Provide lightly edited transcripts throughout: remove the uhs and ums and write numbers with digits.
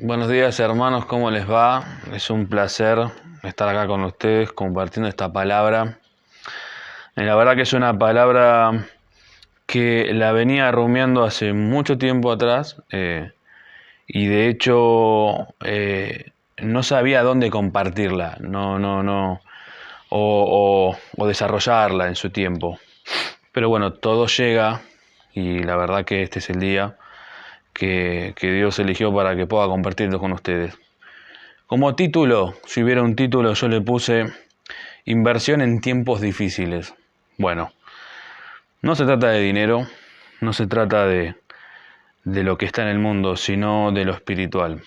Buenos días hermanos, ¿cómo les va? Es un placer estar acá con ustedes compartiendo esta palabra. La verdad que es una palabra que la venía rumiando hace mucho tiempo atrás y de hecho no sabía dónde compartirla, no, o desarrollarla en su tiempo. Pero bueno, todo llega y la verdad que este es el día que Dios eligió para que pueda compartirlo con ustedes. Como título, si hubiera un título, yo le puse Inversión en tiempos difíciles. Bueno, no se trata de dinero, no se trata de lo que está en el mundo, sino de lo espiritual.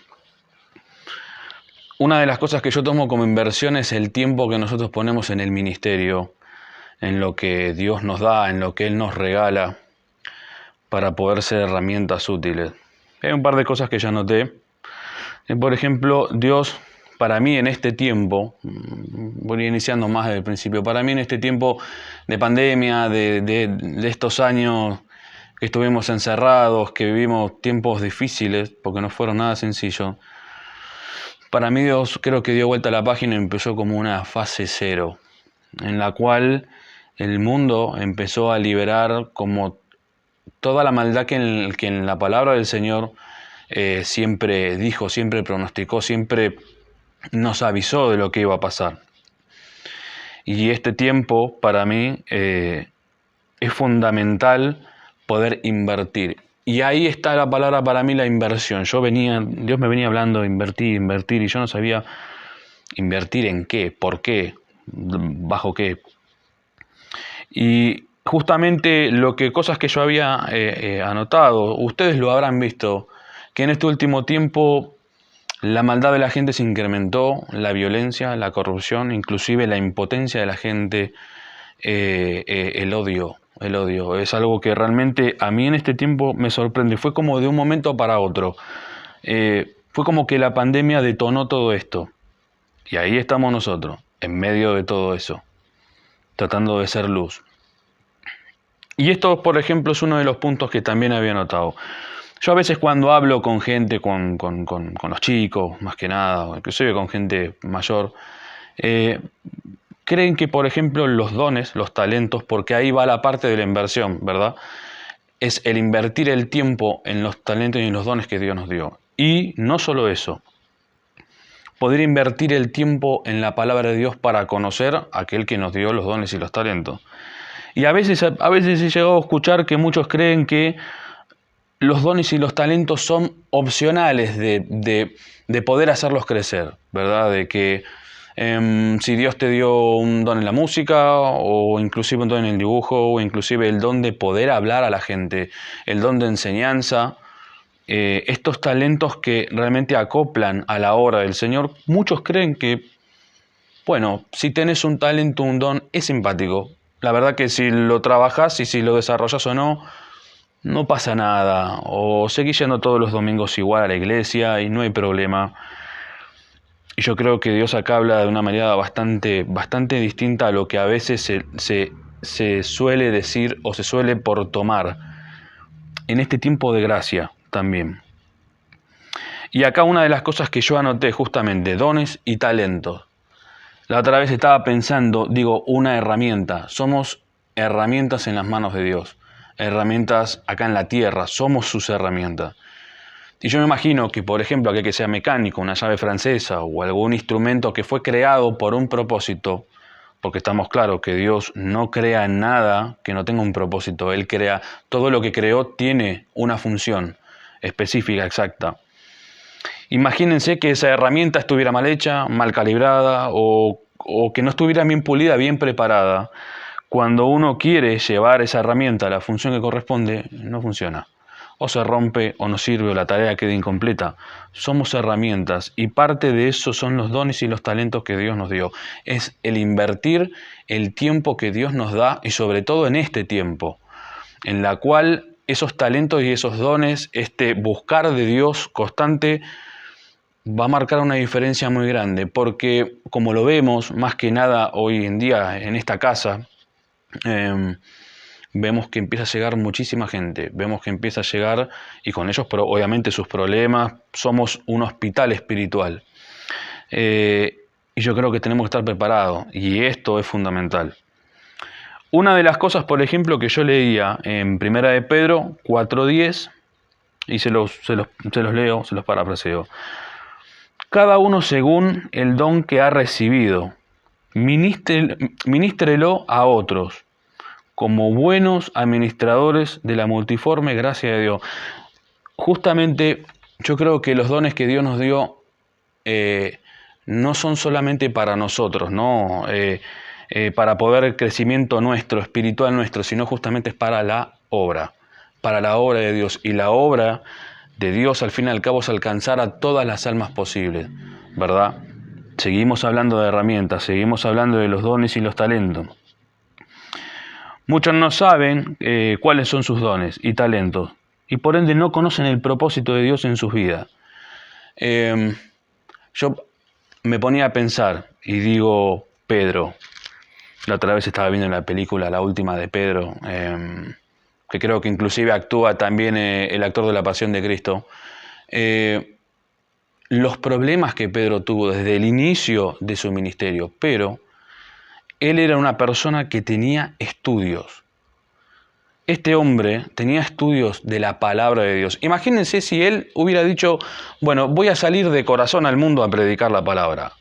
Una de las cosas que yo tomo como inversión es el tiempo que nosotros ponemos en el ministerio, en lo que Dios nos da, en lo que Él nos regala, para poder ser herramientas útiles. Hay un par de cosas que ya noté. Por ejemplo, Dios, para mí en este tiempo, voy iniciando más desde el principio, para mí en este tiempo de pandemia, de estos años que estuvimos encerrados, que vivimos tiempos difíciles, porque no fueron nada sencillos, para mí Dios creo que dio vuelta a la página y empezó como una fase cero, en la cual el mundo empezó a liberar como toda la maldad que en la palabra del Señor siempre dijo, siempre pronosticó, siempre nos avisó de lo que iba a pasar. Y este tiempo para mí es fundamental poder invertir. Y ahí está la palabra para mí, la inversión. Dios me venía hablando de invertir, y yo no sabía invertir en qué, por qué, bajo qué. Y justamente cosas que yo había anotado, ustedes lo habrán visto, que en este último tiempo la maldad de la gente se incrementó, la violencia, la corrupción, inclusive la impotencia de la gente, el odio. El odio es algo que realmente a mí en este tiempo me sorprende. Fue como de un momento para otro. Fue como que la pandemia detonó todo esto. Y ahí estamos nosotros, en medio de todo eso, tratando de ser luz. Y esto, por ejemplo, es uno de los puntos que también había notado. Yo a veces cuando hablo con gente, con los chicos, más que nada, inclusive con gente mayor, eh, creen que, por ejemplo, los dones, los talentos, porque ahí va la parte de la inversión, ¿verdad? Es el invertir el tiempo en los talentos y en los dones que Dios nos dio. Y no solo eso, poder invertir el tiempo en la palabra de Dios para conocer a aquel que nos dio los dones y los talentos. Y a veces he llegado a escuchar que muchos creen que los dones y los talentos son opcionales de poder hacerlos crecer, ¿verdad? De que si Dios te dio un don en la música, o inclusive un don en el dibujo, o inclusive el don de poder hablar a la gente, el don de enseñanza, estos talentos que realmente acoplan a la obra del Señor, muchos creen que, bueno, si tenés un talento, un don, es simpático. La verdad que si lo trabajas y si lo desarrollas o no, no pasa nada, o seguís yendo todos los domingos igual a la iglesia y no hay problema. Y yo creo que Dios acá habla de una manera bastante distinta a lo que a veces se suele decir o se suele por tomar en este tiempo de gracia también. Y acá una de las cosas que yo anoté justamente, dones y talentos. La otra vez estaba pensando, digo, una herramienta. Somos herramientas en las manos de Dios. Herramientas acá en la tierra, somos sus herramientas. Y yo me imagino que, por ejemplo, aquel que sea mecánico, una llave francesa o algún instrumento que fue creado por un propósito, porque estamos claros que Dios no crea nada que no tenga un propósito. Él crea, todo lo que creó tiene una función específica, exacta. Imagínense que esa herramienta estuviera mal hecha, mal calibrada o que no estuviera bien pulida, bien preparada. Cuando uno quiere llevar esa herramienta a la función que corresponde, no funciona. O se rompe o no sirve o la tarea queda incompleta. Somos herramientas y parte de eso son los dones y los talentos que Dios nos dio. Es el invertir el tiempo que Dios nos da y sobre todo en este tiempo, en la cual esos talentos y esos dones, este buscar de Dios constante, va a marcar una diferencia muy grande, porque como lo vemos más que nada hoy en día en esta casa, vemos que empieza a llegar muchísima gente, vemos que empieza a llegar, y con ellos obviamente sus problemas, somos un hospital espiritual. Y yo creo que tenemos que estar preparados, y esto es fundamental. Una de las cosas, por ejemplo, que yo leía en Primera de Pedro 4:10, y se los leo, se los parafraseo. Cada uno según el don que ha recibido, ministrelo a otros, como buenos administradores de la multiforme gracia de Dios. Justamente yo creo que los dones que Dios nos dio no son solamente para nosotros, ¿no? Para poder el crecimiento nuestro, espiritual nuestro, sino justamente es para la obra de Dios. Y la obra de Dios al fin y al cabo es alcanzar a todas las almas posibles, ¿verdad? Seguimos hablando de herramientas, seguimos hablando de los dones y los talentos. Muchos no saben cuáles son sus dones y talentos, y por ende no conocen el propósito de Dios en sus vidas. Yo me ponía a pensar y digo, Pedro, la otra vez estaba viendo la película, la última de Pedro, que creo que inclusive actúa también el actor de La Pasión de Cristo. Los problemas que Pedro tuvo desde el inicio de su ministerio, pero él era una persona que tenía estudios. Este hombre tenía estudios de la palabra de Dios. Imagínense si él hubiera dicho, bueno, voy a salir de corazón al mundo a predicar la palabra.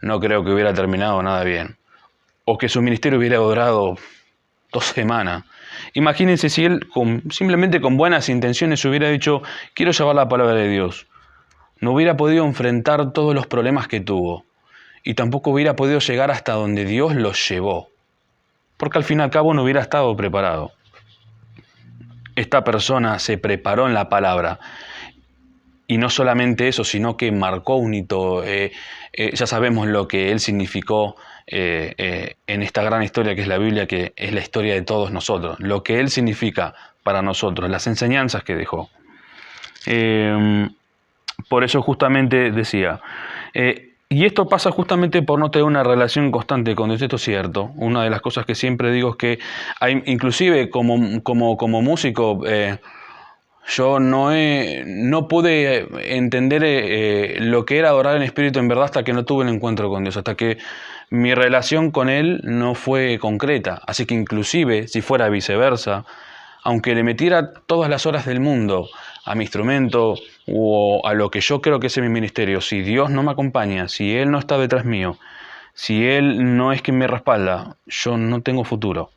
No creo que hubiera terminado nada bien. O que su ministerio hubiera durado 2 semanas. Imagínense si él simplemente con buenas intenciones hubiera dicho, quiero llevar la palabra de Dios. No hubiera podido enfrentar todos los problemas que tuvo. Y tampoco hubiera podido llegar hasta donde Dios los llevó. Porque al fin y al cabo no hubiera estado preparado. Esta persona se preparó en la palabra. Y no solamente eso, sino que marcó un hito. Ya sabemos lo que él significó en esta gran historia que es la Biblia, que es la historia de todos nosotros. Lo que él significa para nosotros, las enseñanzas que dejó. Por eso justamente decía, y esto pasa justamente por no tener una relación constante con Dios. Esto es cierto. Una de las cosas que siempre digo es que inclusive como músico, yo no pude entender lo que era adorar en espíritu en verdad hasta que no tuve el encuentro con Dios, hasta que mi relación con Él no fue concreta. Así que inclusive si fuera viceversa, aunque le metiera todas las horas del mundo a mi instrumento o a lo que yo creo que es mi ministerio, si Dios no me acompaña, si Él no está detrás mío, si Él no es quien me respalda, yo no tengo futuro.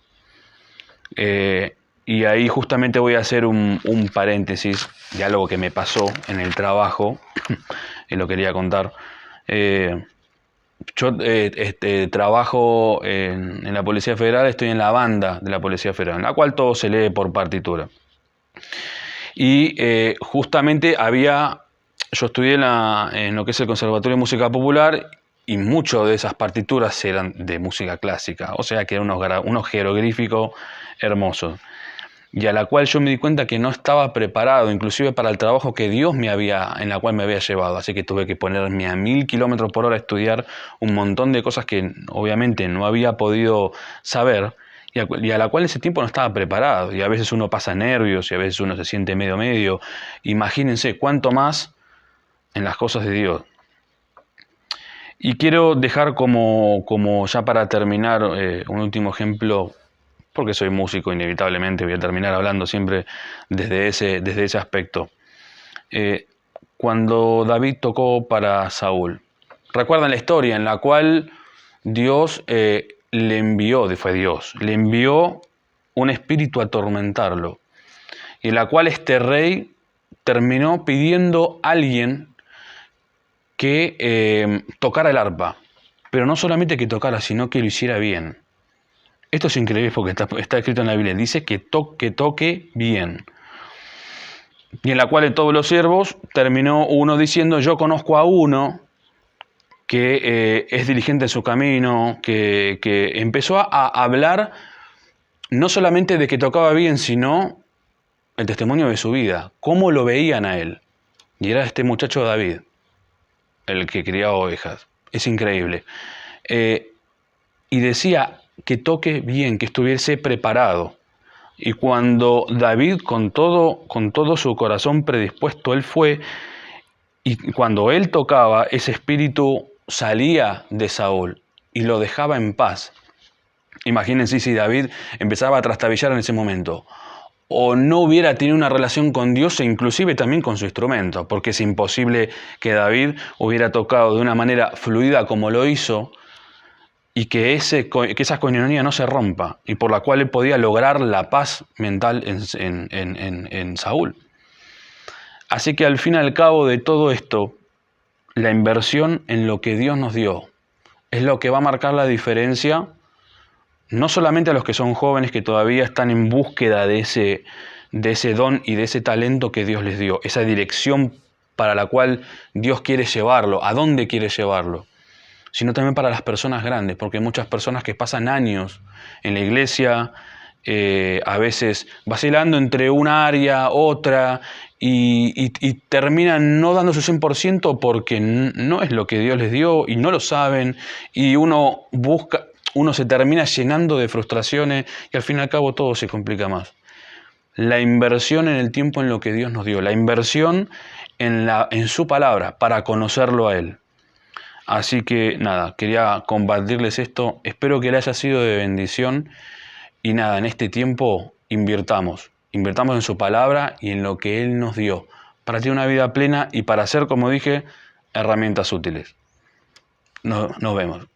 Y ahí justamente voy a hacer un paréntesis de algo que me pasó en el trabajo, y lo quería contar. Yo trabajo en la Policía Federal, estoy en la banda de la Policía Federal, en la cual todo se lee por partitura. Y justamente yo estudié en lo que es el Conservatorio de Música Popular, y muchas de esas partituras eran de música clásica, o sea que eran unos jeroglíficos hermosos, y a la cual yo me di cuenta que no estaba preparado, inclusive para el trabajo que Dios en la cual me había llevado. Así que tuve que ponerme a 1000 kilómetros por hora a estudiar un montón de cosas que obviamente no había podido saber, y a la cual en ese tiempo no estaba preparado. Y a veces uno pasa nervios, y a veces uno se siente medio. Imagínense cuánto más en las cosas de Dios. Y quiero dejar como ya para terminar un último ejemplo, porque soy músico, inevitablemente voy a terminar hablando siempre desde ese aspecto. Cuando David tocó para Saúl, recuerdan la historia en la cual Dios le envió un espíritu a atormentarlo, y en la cual este rey terminó pidiendo a alguien que tocara el arpa, pero no solamente que tocara, sino que lo hiciera bien. Esto es increíble porque está escrito en la Biblia. Dice que toque bien. Y en la cual de todos los siervos terminó uno diciendo, yo conozco a uno que es diligente en su camino, que empezó a hablar no solamente de que tocaba bien, sino el testimonio de su vida, cómo lo veían a él. Y era este muchacho David, el que criaba ovejas. Es increíble. Y decía que toque bien, que estuviese preparado. Y cuando David con todo su corazón predispuesto, él fue, y cuando él tocaba, ese espíritu salía de Saúl y lo dejaba en paz. Imagínense si David empezaba a trastabillar en ese momento, o no hubiera tenido una relación con Dios e inclusive también con su instrumento, porque es imposible que David hubiera tocado de una manera fluida como lo hizo y que esa coinonía no se rompa, y por la cual él podía lograr la paz mental en Saúl. Así que al fin y al cabo de todo esto, la inversión en lo que Dios nos dio es lo que va a marcar la diferencia, no solamente a los que son jóvenes que todavía están en búsqueda de ese don y de ese talento que Dios les dio, esa dirección para la cual Dios quiere llevarlo, a dónde quiere llevarlo, sino también para las personas grandes, porque hay muchas personas que pasan años en la iglesia, a veces vacilando entre una área, otra, y terminan no dando su 100% porque no es lo que Dios les dio y no lo saben, y uno se termina llenando de frustraciones y al fin y al cabo todo se complica más. La inversión en el tiempo en lo que Dios nos dio, la inversión en su palabra para conocerlo a Él. Así que nada, quería compartirles esto, espero que les haya sido de bendición y nada, en este tiempo invirtamos en su palabra y en lo que Él nos dio para tener una vida plena y para hacer, como dije, herramientas útiles. Nos vemos.